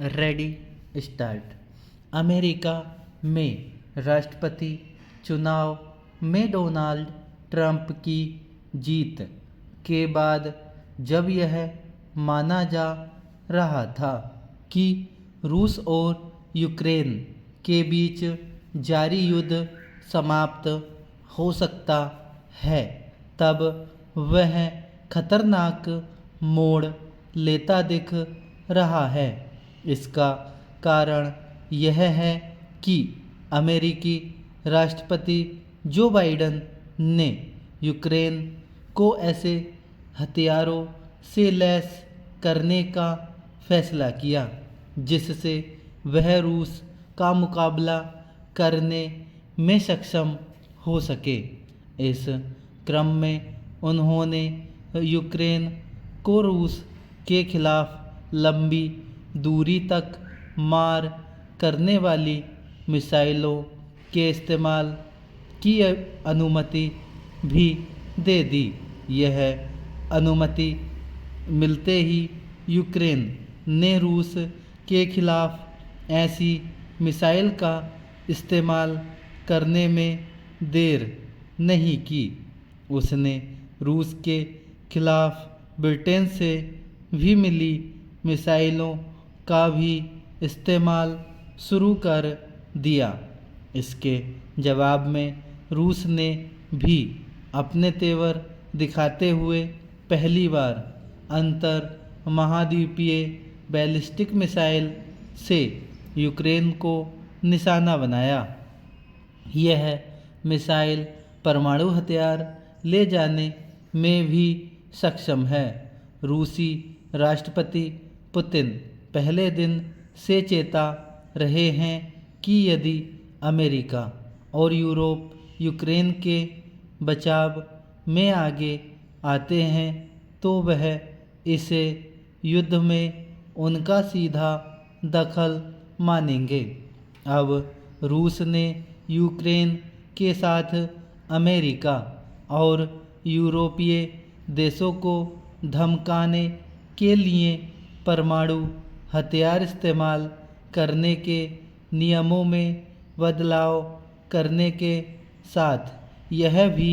Ready start. America में राष्ट्रपति चुनाव में डोनाल्ड ट्रंप की जीत के बाद जब यह माना जा रहा था कि रूस और यूक्रेन के बीच जारी युद्ध समाप्त हो सकता है, तब वह खतरनाक मोड़ लेता दिख रहा है। इसका कारण यह है कि अमेरिकी राष्ट्रपति जो बाइडेन ने यूक्रेन को ऐसे हथियारों से लैस करने का फैसला किया जिससे वह रूस का मुकाबला करने में सक्षम हो सके। इस क्रम में उन्होंने यूक्रेन को रूस के खिलाफ लंबी दूरी तक मार करने वाली मिसाइलों के इस्तेमाल की अनुमति भी दे दी। यह अनुमति मिलते ही यूक्रेन ने रूस के खिलाफ ऐसी मिसाइल का इस्तेमाल करने में देर नहीं की। उसने रूस के खिलाफ ब्रिटेन से भी मिली मिसाइलों का भी इस्तेमाल शुरू कर दिया। इसके जवाब में रूस ने भी अपने तेवर दिखाते हुए पहली बार अंतर महाद्वीपीय बैलिस्टिक मिसाइल से यूक्रेन को निशाना बनाया। यह मिसाइल परमाणु हथियार ले जाने में भी सक्षम है। रूसी राष्ट्रपति पुतिन पहले दिन से चेता रहे हैं कि यदि अमेरिका और यूरोप यूक्रेन के बचाव में आगे आते हैं तो वह इसे युद्ध में उनका सीधा दखल मानेंगे। अब रूस ने यूक्रेन के साथ अमेरिका और यूरोपीय देशों को धमकाने के लिए परमाणु हथियार इस्तेमाल करने के नियमों में बदलाव करने के साथ यह भी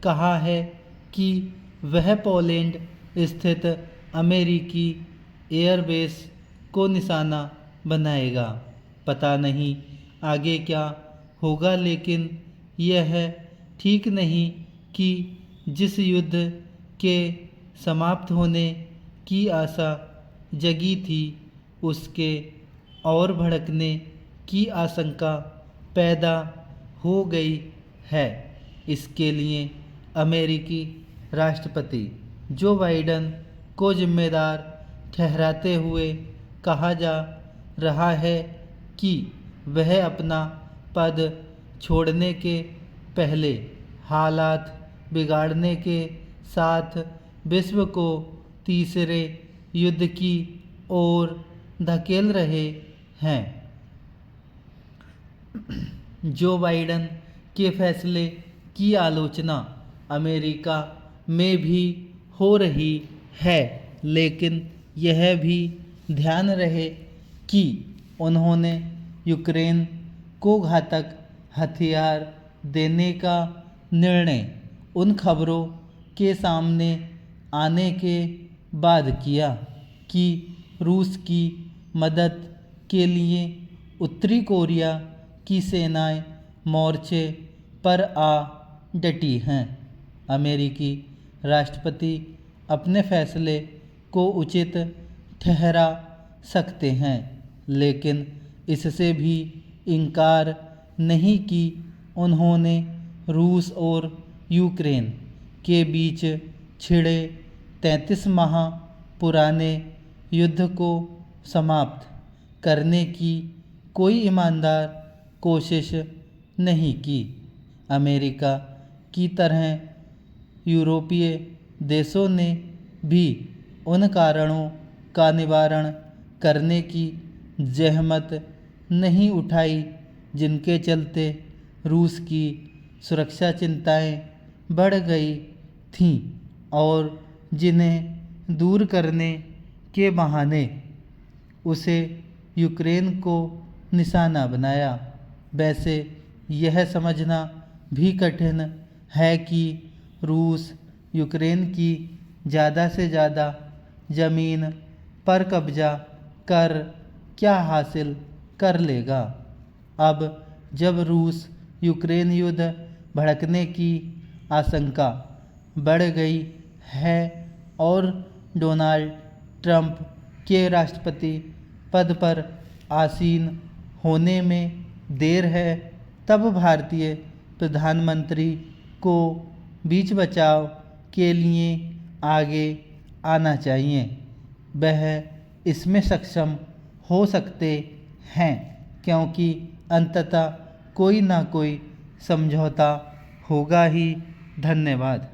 कहा है कि वह पोलैंड स्थित अमेरिकी एयरबेस को निशाना बनाएगा। पता नहीं आगे क्या होगा, लेकिन यह ठीक नहीं कि जिस युद्ध के समाप्त होने की आशा जगी थी उसके और भड़कने की आशंका पैदा हो गई है। इसके लिए अमेरिकी राष्ट्रपति जो बाइडेन को जिम्मेदार ठहराते हुए कहा जा रहा है कि वह अपना पद छोड़ने के पहले हालात बिगाड़ने के साथ विश्व को तीसरे युद्ध की ओर धकेल रहे हैं। जो बाइडेन के फैसले की आलोचना अमेरिका में भी हो रही है, लेकिन यह भी ध्यान रहे कि उन्होंने यूक्रेन को घातक हथियार देने का निर्णय उन खबरों के सामने आने के बाद किया कि रूस की मदद के लिए उत्तरी कोरिया की सेनाएं मोर्चे पर आ डटी हैं। अमेरिकी राष्ट्रपति अपने फैसले को उचित ठहरा सकते हैं, लेकिन इससे भी इनकार नहीं कि उन्होंने रूस और यूक्रेन के बीच छिड़े 33 माह पुराने युद्ध को समाप्त करने की कोई ईमानदार कोशिश नहीं की। अमेरिका की तरह यूरोपीय देशों ने भी उन कारणों का निवारण करने की जहमत नहीं उठाई जिनके चलते रूस की सुरक्षा चिंताएं बढ़ गई थीं और जिन्हें दूर करने के बहाने उसे यूक्रेन को निशाना बनाया। वैसे यह समझना भी कठिन है कि रूस यूक्रेन की ज़्यादा से ज़्यादा ज़मीन पर कब्जा कर क्या हासिल कर लेगा। अब जब रूस यूक्रेन युद्ध भड़कने की आशंका बढ़ गई है और डोनाल्ड ट्रंप के राष्ट्रपति पद पर आसीन होने में देर है, तब भारतीय प्रधानमंत्री को बीच बचाव के लिए आगे आना चाहिए। वह इसमें सक्षम हो सकते हैं क्योंकि अंततः कोई ना कोई समझौता होगा ही। धन्यवाद।